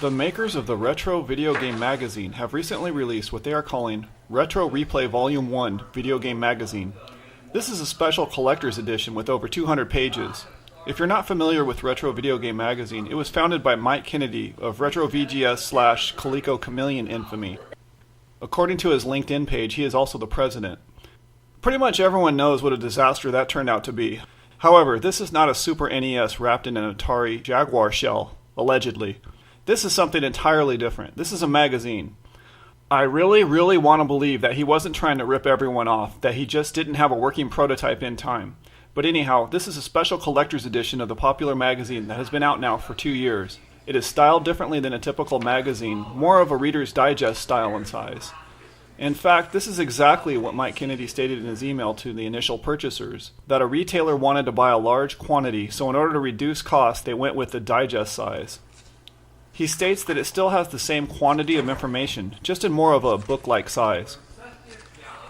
The makers of the Retro Video Game Magazine have recently released what they are calling Retro Replay Volume 1 Video Game Magazine. This is a special collector's edition with over 200 pages. If you're not familiar with Retro Video Game Magazine, it was founded by Mike Kennedy of RetroVGS / Coleco Chameleon infamy. According to his LinkedIn page, he is also the president. Pretty much everyone knows what a disaster that turned out to be. However, this is not a Super NES wrapped in an Atari Jaguar shell, allegedly. This is something entirely different. This is a magazine. I really want to believe that he wasn't trying to rip everyone off, that he just didn't have a working prototype in time. But anyhow, this is a special collector's edition of the popular magazine that has been out now for 2 years. It is styled differently than a typical magazine, more of a Reader's Digest style and size. In fact, this is exactly what Mike Kennedy stated in his email to the initial purchasers, that a retailer wanted to buy a large quantity, so in order to reduce costs, they went with the digest size. He states that it still has the same quantity of information, just in more of a book-like size.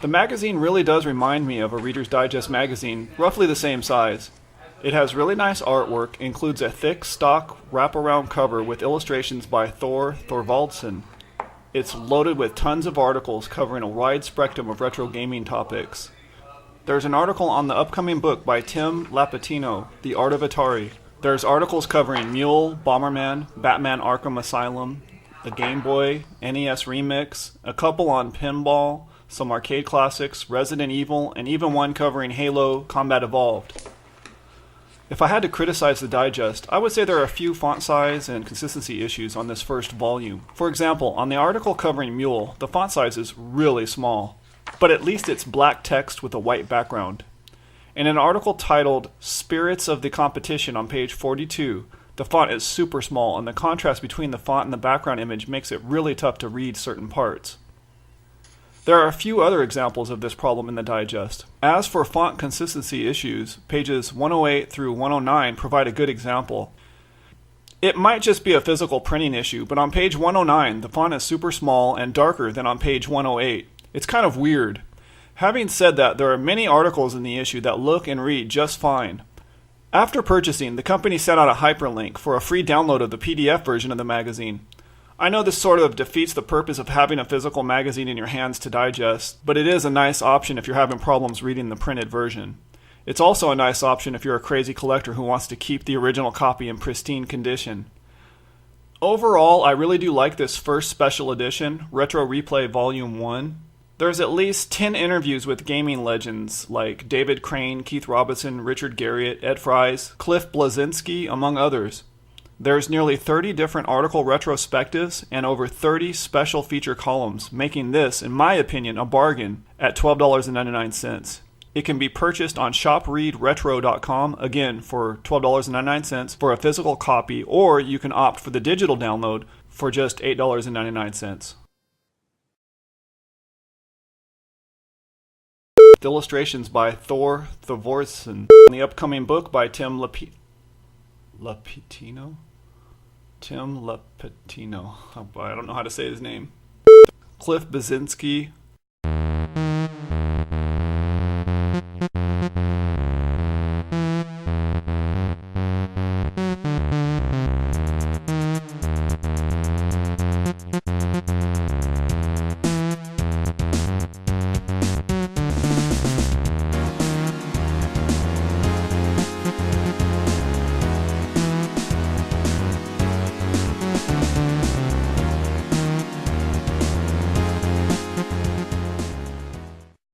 The magazine really does remind me of a Reader's Digest magazine, roughly the same size. It has really nice artwork, includes a thick stock wraparound cover with illustrations by Thor Thorvaldsen. It's loaded with tons of articles covering a wide spectrum of retro gaming topics. There's an article on the upcoming book by Tim Lapatino, The Art of Atari. There's articles covering Mule, Bomberman, Batman Arkham Asylum, the Game Boy, NES Remix, a couple on pinball, some arcade classics, Resident Evil, and even one covering Halo Combat Evolved. If I had to criticize the digest, I would say there are a few font size and consistency issues on this first volume. For example, on the article covering Mule, the font size is really small, but at least it's black text with a white background. In an article titled Spirits of the Competition on page 42, the font is super small and the contrast between the font and the background image makes it really tough to read certain parts. There are a few other examples of this problem in the digest. As for font consistency issues, pages 108 through 109 provide a good example. It might just be a physical printing issue, but on page 109 the font is super small and darker than on page 108. It's kind of weird. Having said that, there are many articles in the issue that look and read just fine. After purchasing, the company sent out a hyperlink for a free download of the PDF version of the magazine. I know this sort of defeats the purpose of having a physical magazine in your hands to digest, but it is a nice option if you're having problems reading the printed version. It's also a nice option if you're a crazy collector who wants to keep the original copy in pristine condition. Overall, I really do like this first special edition, Retro Replay Volume 1. There's at least 10 interviews with gaming legends like David Crane, Keith Robinson, Richard Garriott, Ed Fries, Cliff Bleszinski, among others. There's nearly 30 different article retrospectives and over 30 special feature columns, making this, in my opinion, a bargain at $12.99. It can be purchased on shopreadretro.com, again for $12.99 for a physical copy, or you can opt for the digital download for just $8.99. Illustrations by Thor Thorvaldsen. The upcoming book by Tim Lapatino? Tim Lapatino. I don't know how to say his name. Cliff Bleszinski,